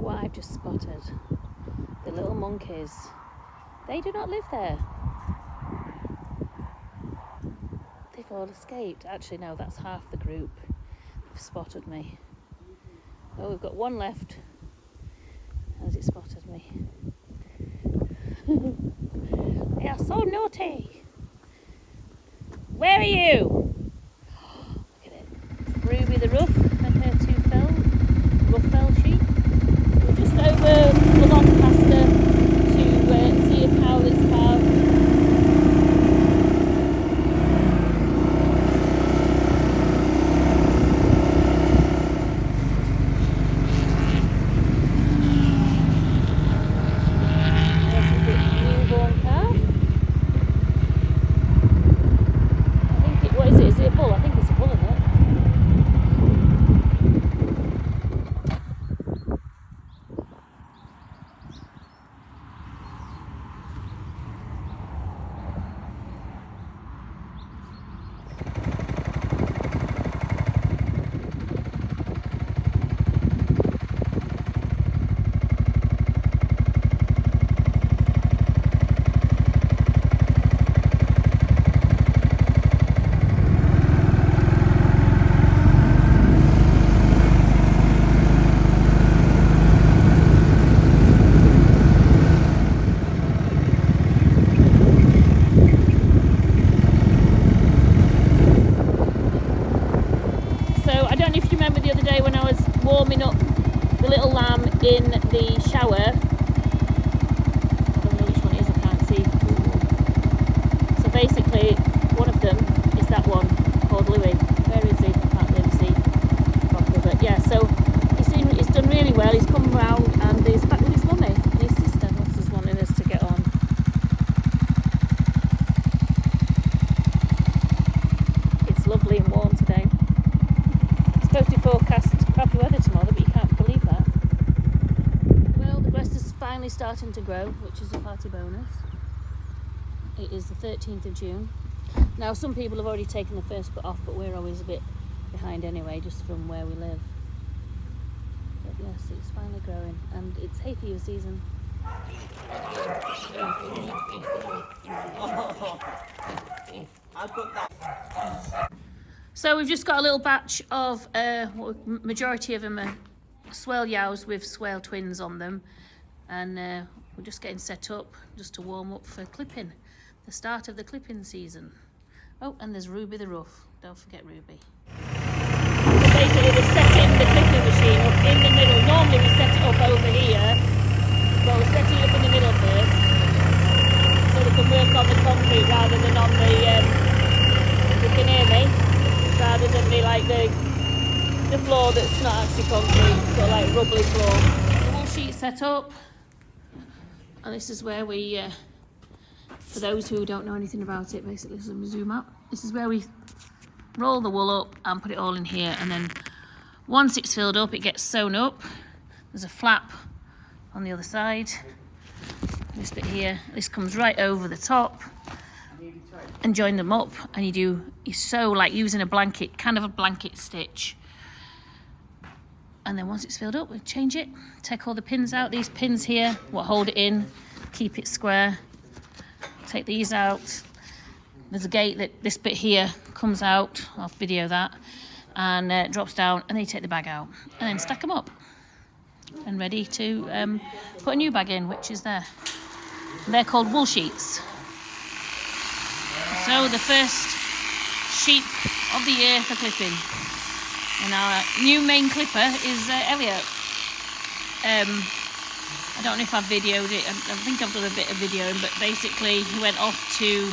what I've just spotted? The little monkeys. They do not live there. They've all escaped. Actually, no, that's half the group. They've spotted me. Oh, we've got one left. Has it spotted me? They are so naughty. Where are you? Look at it. Ruby the Rough and her two rough-fell sheep. We're just over the long pasture to see a cow that's calved. Warming up the little lamb in the shower. I don't know which one it is, I can't see. So basically, one of them is that one called Louis. Where is he? I can't really see properly, but yeah. So he's done really well. He's come round and he's back with his mummy and his sister. What's just wanting us to get on. It's lovely and warm today. It's supposed to forecast crappy weather tomorrow, but you can't believe that. Well, the grass is finally starting to grow, which is a party bonus. It is the 13th of June. Now, some people have already taken the first cut off, but we're always a bit behind anyway, just from where we live. But yes, it's finally growing, and it's hay fever season. So we've just got a little batch of, majority of them are swale yows with swale twins on them, and we're just getting set up just to warm up for clipping, the start of the clipping season. Oh, and there's Ruby the Rough, don't forget Ruby. So basically we're setting the clipping machine up in the middle. Normally we set it up over here, but we're setting it up in the middle first, so we can work on the concrete rather than on the, if you can hear me, rather than be like the floor that's not actually concrete, so like rubbly floor. The wool sheet set up, and this is where we, for those who don't know anything about it, basically, so let me zoom up. This is where we roll the wool up and put it all in here, and then once it's filled up, it gets sewn up. There's a flap on the other side. This bit here, this comes right over the top, and join them up, and you sew like using a blanket, kind of a blanket stitch. And then once it's filled up, we change it, take all the pins out. These pins here, what hold it in, keep it square. Take these out. There's a gate that this bit here comes out, I'll video that, and drops down, and then you take the bag out, and then stack them up. And ready to put a new bag in, which is there. They're called wool sheets. So the first sheep of the year for clipping. And our new main clipper is Elliot. I don't know if I've videoed it. I think I've done a bit of videoing, but basically he went off to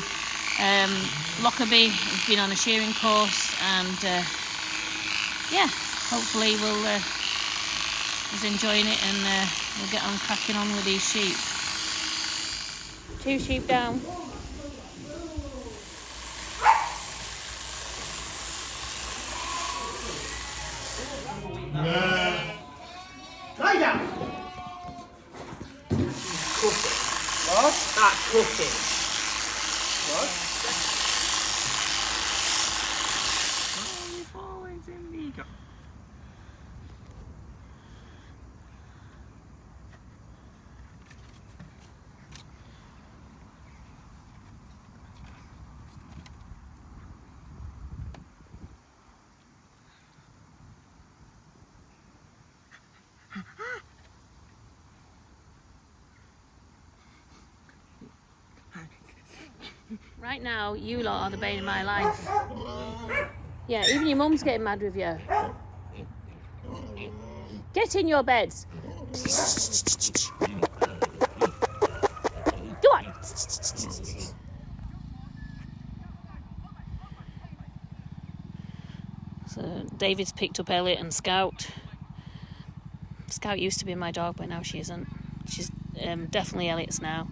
Lockerbie. He's been on a shearing course, and yeah, hopefully he's enjoying it, and we'll get on cracking on with these sheep. 2 sheep down. Lie down. Cooking. What? That's cooking. What? Right now, you lot are the bane of my life. Yeah, even your mum's getting mad with you. Get in your beds. Go on. So David's picked up Elliot and Scout. Scout used to be my dog, but now she isn't. She's definitely Elliot's now.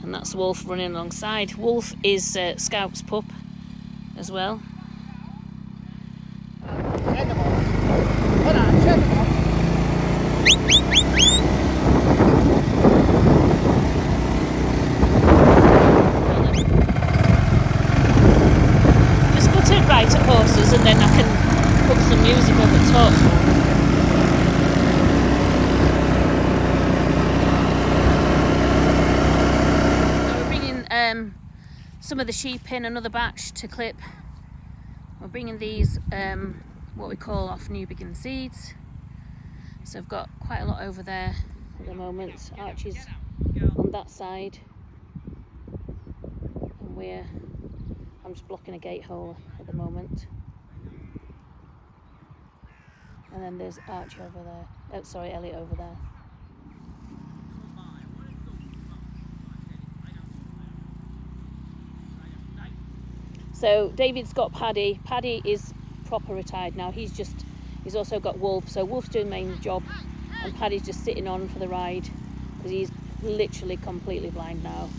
And that's Wolf running alongside. Wolf is Scout's pup as well. Check them off. Hold on, check them off. Just go to the right at horses and then I can put some music over the top. Some of the sheep in another batch to clip. We're bringing these what we call off New Begin seeds. So I've got quite a lot over there at the moment. Archie's on that side, and I'm just blocking a gate hole at the moment. And then there's Archie over there. Oh, sorry, Elliot over there. So David's got Paddy. Paddy is proper retired now. He's also got Wolf. So Wolf's doing the main job, and Paddy's just sitting on for the ride because he's literally completely blind now.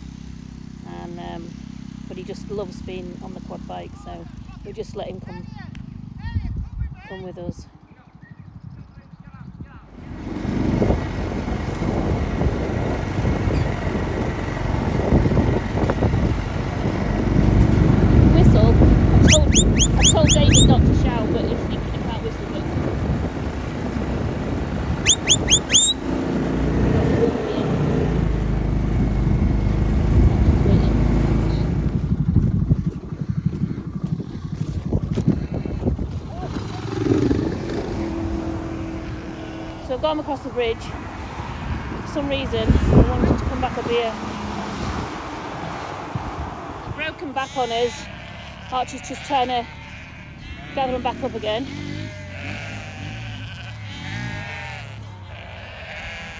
And but he just loves being on the quad bike. So we just let him come with us. I told David not to shout, but he's thinking about whistling. So I've got him across the bridge. For some reason, I wanted to come back up here. Broken back on us. Archie's just trying to gather him back up again.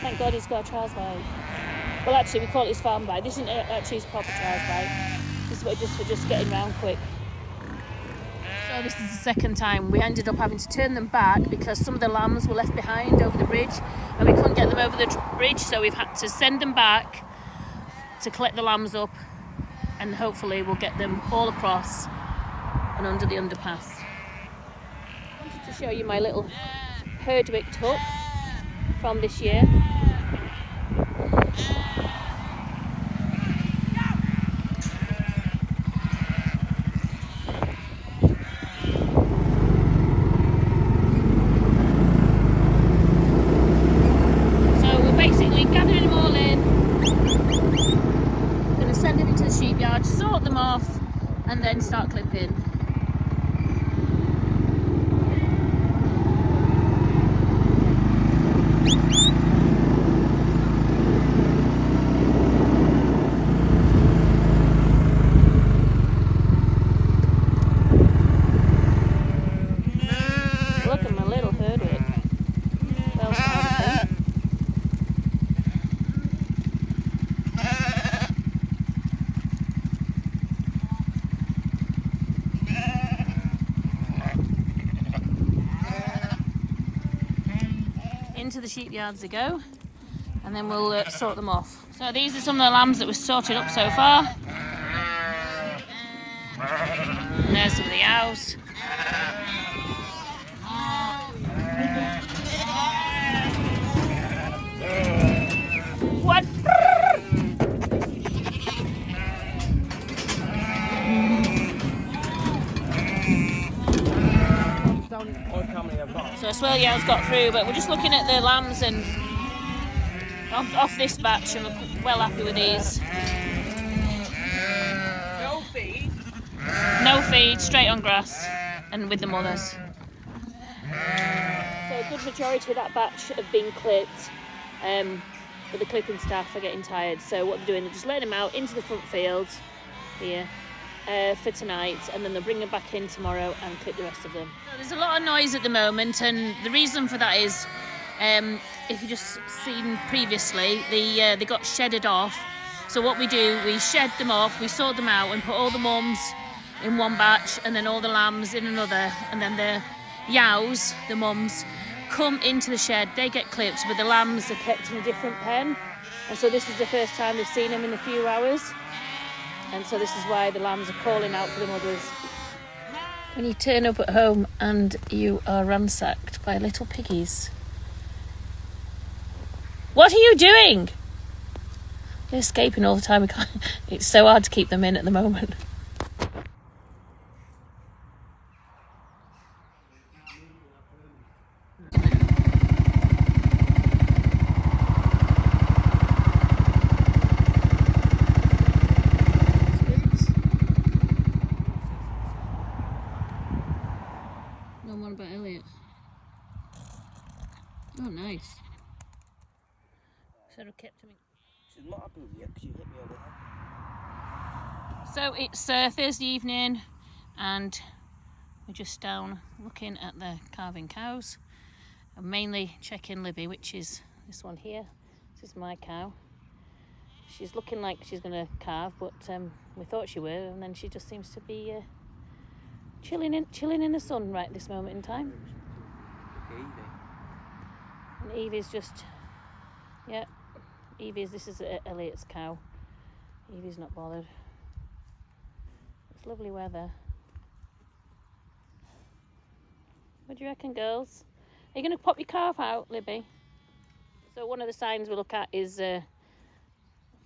Thank God he's got a trials bike. Well, actually, we call it his farm bike. This isn't actually his proper trials bike. This is what we're just getting round quick. So this is the second time. We ended up having to turn them back because some of the lambs were left behind over the bridge, and we couldn't get them over the bridge, so we've had to send them back to collect the lambs up, and hopefully we'll get them all across and under the underpass. I wanted to show you my little Herdwick tuck from this year. So we're basically gathering them all in, going to send them into the sheep yard, sort them off, and then start clipping. Look at my little Herdwick. Well started, into the sheep yards they go, and then we'll sort them off. So these are some of the lambs that were sorted up so far. And there's some of the ewes. What? So Swell Yell's got through, but we're just looking at the lambs and off this batch, and we're well happy with these. No feed. No feed, straight on grass, and with the mothers. So a good majority of that batch have been clipped, but the clipping staff are getting tired. So what they're doing, they're just letting them out into the front field, here for tonight, and then they'll bring them back in tomorrow and clip the rest of them. So there's a lot of noise at the moment, and the reason for that is, if you just seen previously, they got shedded off. So what we do, we shed them off, we sort them out and put all the mums in one batch and then all the lambs in another, and then the yows, the mums, come into the shed, they get clipped, but the lambs are kept in a different pen. And so this is the first time they've seen them in a few hours. And so this is why the lambs are calling out for the mothers. When you turn up at home and you are ransacked by little piggies. What are you doing? They're escaping all the time. We can't, it's so hard to keep them in at the moment. No one about Elliot. Oh, nice. Should have kept him in. She's not happy with you because you hit me over there. So it's Thursday evening, and we're just down looking at the calving cows. I'm mainly checking Libby, which is this one here. This is my cow. She's looking like she's going to calve, but we thought she would, and then she just seems to be chilling in the sun right this moment in time. And Evie's just, yeah, this is Elliot's cow. Evie's not bothered. It's lovely weather. What do you reckon, girls? Are you going to pop your calf out, Libby? So one of the signs we look at is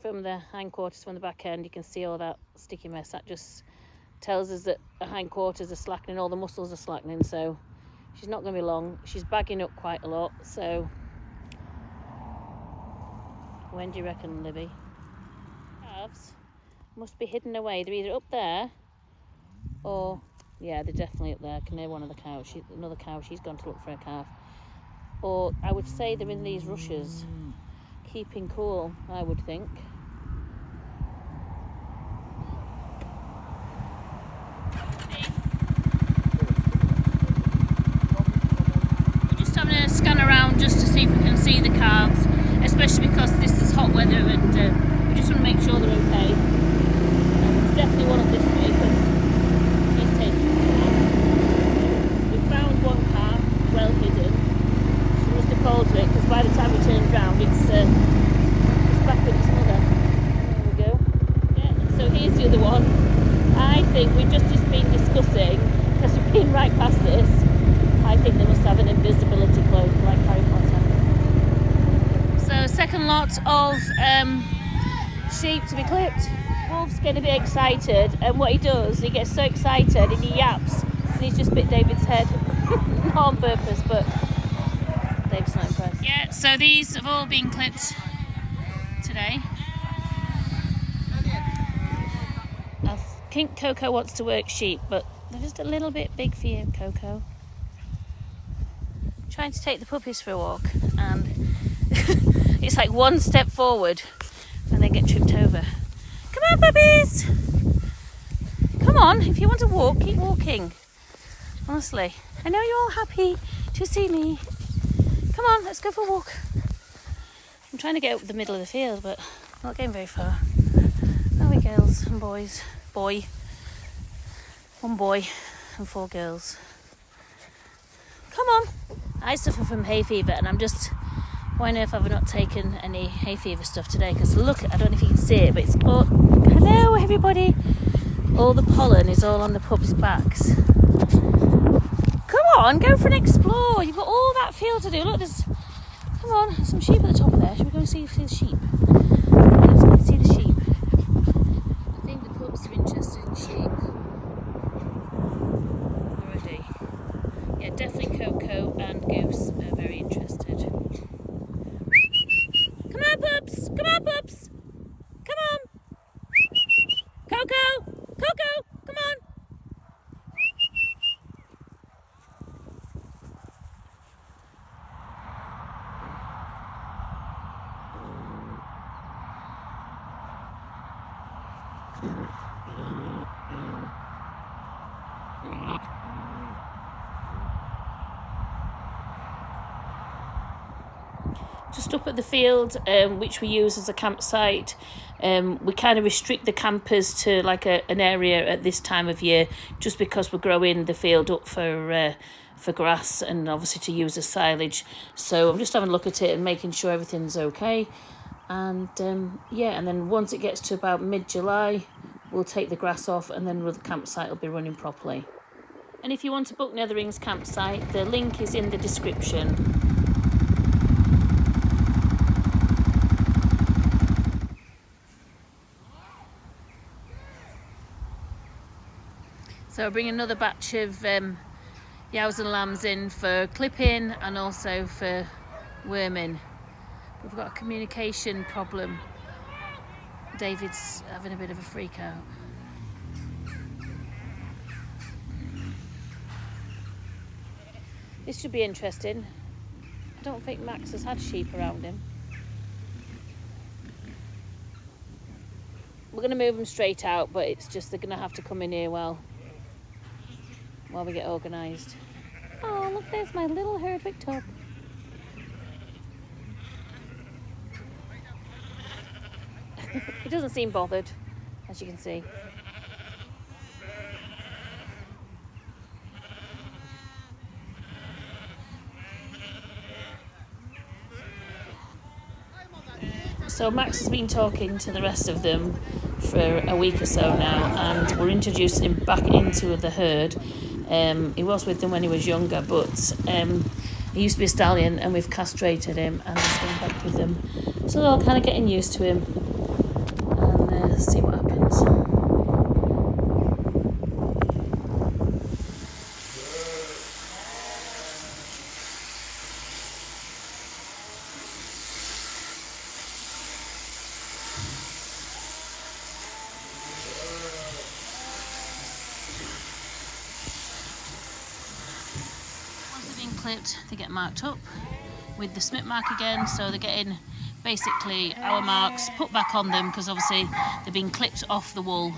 from the hindquarters, from the back end. You can see all that sticky mess. That just tells us that the hindquarters are slackening, all the muscles are slackening, so she's not going to be long. She's bagging up quite a lot, so when do you reckon, Libby? Calves must be hidden away. They're either up there or, yeah, they're definitely up there. I can hear one of the cows. Another cow, she's gone to look for a calf. Or I would say they're in these rushes, keeping cool, I would think. We're just having a scan around just to see if we can see the calves, especially because this is hot weather, and we just want to make sure they're okay. There's definitely one up this way because he's taking it. We found one calf well hidden. She must have called to it because by the time we turned round, it's back with its mother. There we go. Yeah. So here's the other one. I think we've just been discussing, because we've been right past this, I think they must have an invisibility cloak like Harry Potter. So second lot of sheep to be clipped. Wolf's getting a bit excited, and what he does, he gets so excited and he yaps, and he's just bit David's head. Not on purpose, but David's not impressed. Yeah, so these have all been clipped today. I think Coco wants to work sheep, but they're just a little bit big for you, Coco. Trying to take the puppies for a walk, and it's like one step forward and they get tripped over. Come on, puppies! Come on, if you want to walk, keep walking. Honestly, I know you're all happy to see me. Come on, let's go for a walk. I'm trying to get up the middle of the field, but not getting very far. Are we, girls and boys? Boy. One boy and 4 girls. Come on. I suffer from hay fever, and I'm just, why on earth have I not taken any hay fever stuff today? Because look, I don't know if you can see it, but it's all, hello everybody. All the pollen is all on the pups' backs. Come on, go for an explore. You've got all that field to do. Look, there's, come on, there's some sheep at the top of there. Should we go and see the sheep? Come on, let's go and see the sheep. I think the pups are interested in sheep already. Yeah, definitely Coco and Goose are very interested. Come on, pups! Come on, pups! Come on! Coco! Coco! Come on! Just up at the field, which we use as a campsite, we kind of restrict the campers to like an area at this time of year, just because we're growing the field up for grass and obviously to use as silage. So I'm just having a look at it and making sure everything's okay. And yeah, and then once it gets to about mid-July, we'll take the grass off, and then the campsite will be running properly. And if you want to book Netherings campsite, the link is in the description. So I'll bring another batch of yows and lambs in for clipping and also for worming. We've got a communication problem. David's having a bit of a freak out. This should be interesting. I don't think Max has had sheep around him. We're going to move them straight out, but it's just they're going to have to come in here while we get organised. Oh, look, there's my little Herdwick tub. He doesn't seem bothered, as you can see. So Max has been talking to the rest of them for a week or so now, and we're introducing him back into the herd. He was with them when he was younger, but he used to be a stallion, and we've castrated him, and he's going back with them. So they're all kind of getting used to him, and see what happens. Clipped, they get marked up with the snip mark again, so they're getting basically our marks put back on them, because obviously they've been clipped off the wool.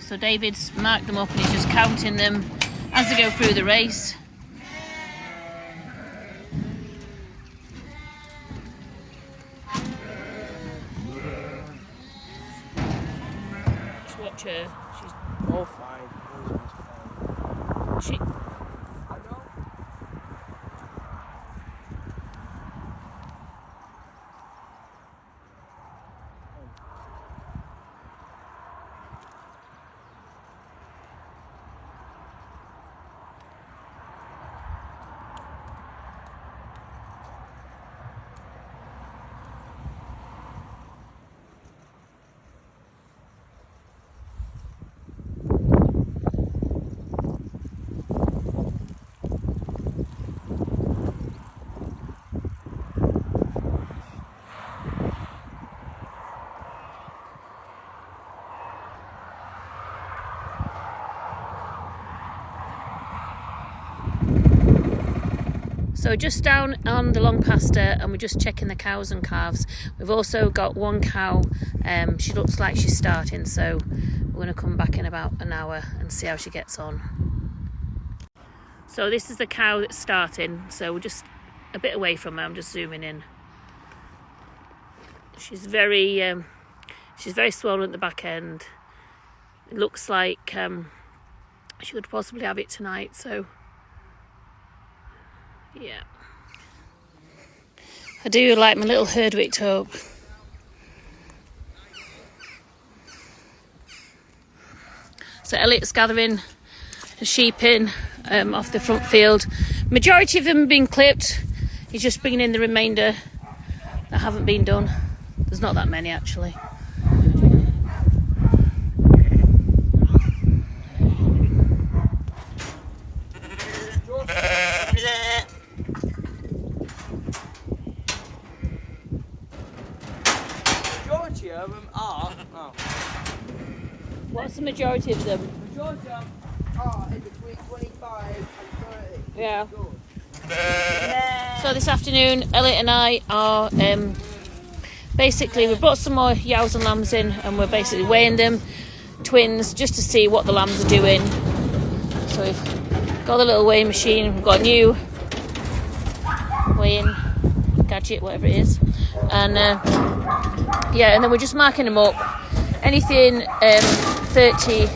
So David's marked them up and he's just counting them as they go through the race. Just watch her. She's all fine. She... So just down on the long pasture, and we're just checking the cows and calves. We've also got one cow, she looks like she's starting, so we're going to come back in about an hour and see how she gets on. So this is the cow that's starting, so we're just a bit away from her. I'm just zooming in. She's very swollen at the back end. It looks like she could possibly have it tonight, so yeah. I do like my little Herdwick tub. So Elliot's gathering the sheep in off the front field. Majority of them have been clipped. He's just bringing in the remainder that haven't been done. There's not that many actually. Majority of them are. Oh. What's the majority of them? Majority of them are in between 25 and 30. Yeah. Good. So this afternoon, Elliot and I are basically we brought some more yows and lambs in, and we're basically weighing them, twins, just to see what the lambs are doing. So we've got the little weighing machine, we've got a new weighing gadget, whatever it is, and yeah, and then we're just marking them up. Anything 30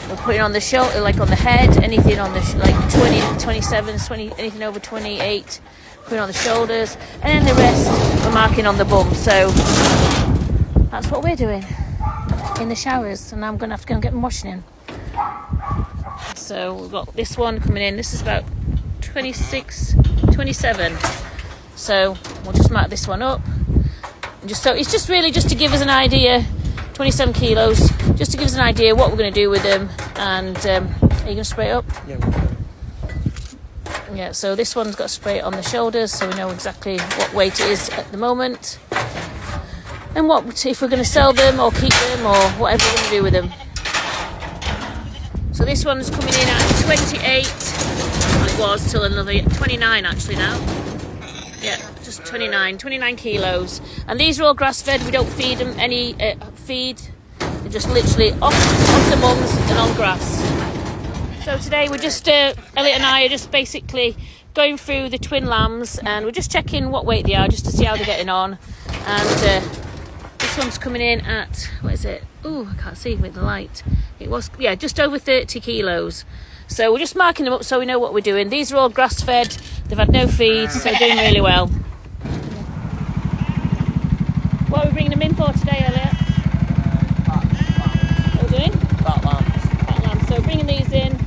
we're putting on the shoulder, like on the head. Anything on the like 20, 27, 20, anything over 28 putting on the shoulders, and then the rest we're marking on the bum. So that's what we're doing in the showers, and I'm gonna have to go and get them washing in. So we've got this one coming in. This is about 26, 27. So we'll just mark this one up. And just so it's just really just to give us an idea. 27 kilos, just to give us an idea what we're going to do with them. And are you going to spray it up? Yeah. Yeah, so this one's got to spray it on the shoulders, so we know exactly what weight it is at the moment, and what if we're going to sell them or keep them or whatever we're going to do with them. So this one's coming in at 28. Well, it was till another 29 actually now. Yeah, just 29 kilos. And these are all grass fed. We don't feed them any feed. They're just literally off the mums and on grass. So today we're just, Elliot and I are just basically going through the twin lambs, and we're just checking what weight they are just to see how they're getting on. And this one's coming in at, what is it? Oh, I can't see with the light. It was, yeah, just over 30 kilos. So we're just marking them up so we know what we're doing. These are all grass fed. They've had no feed, so they're doing really well. What are we bringing them in for today, Elliot? What are we doing? Fat lambs. Fat lambs. So bringing these in.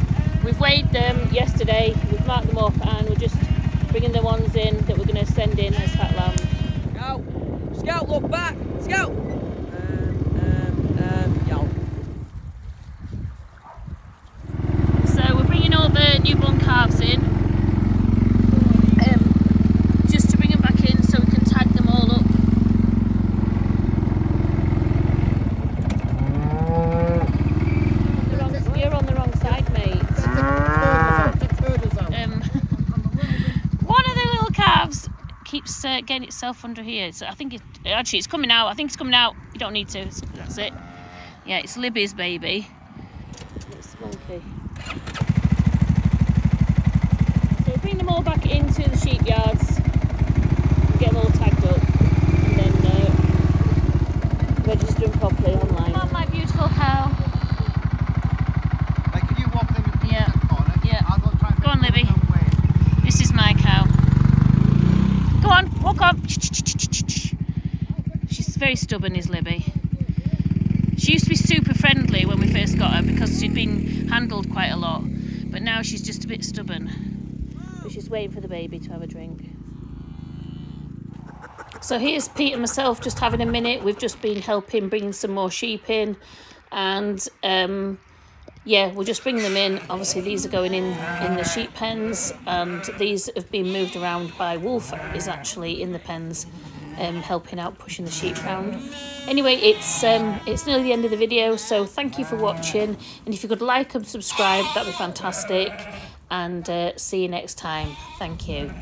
We've weighed them yesterday. We've marked them up, and we're just bringing the ones in that we're going to send in as fat lambs. Scout! Scout, look back! Scout! Yow. So we're bringing all the newborn calves in, just to bring them back in so we can tag them all up. You're on the wrong side, mate. One of the little calves keeps getting itself under here. So I think it's coming out. I think it's coming out. You don't need to. That's it. Yeah, it's Libby's baby. It's monkey. So we bring them all back into the sheep yards, get them all tagged up, and then register them properly online. Come on, my beautiful cow. Like, can you walk them in Yeah. that corner? Yeah. I'll go try and Go on, make Libby. them way. This is my cow. Go on, walk on. She's very stubborn, is Libby. She used to be super friendly when we first got her because she'd been handled quite a lot, but now she's just a bit stubborn. But she's waiting for the baby to have a drink. So here's Pete and myself just having a minute. We've just been helping bringing some more sheep in, and yeah, we'll just bring them in. Obviously these are going in the sheep pens, and these have been moved around by Wolf, is actually in the pens, helping out pushing the sheep around. Anyway, it's nearly the end of the video, so thank you for watching, and if you could like and subscribe, that'd be fantastic, and see you next time. Thank you.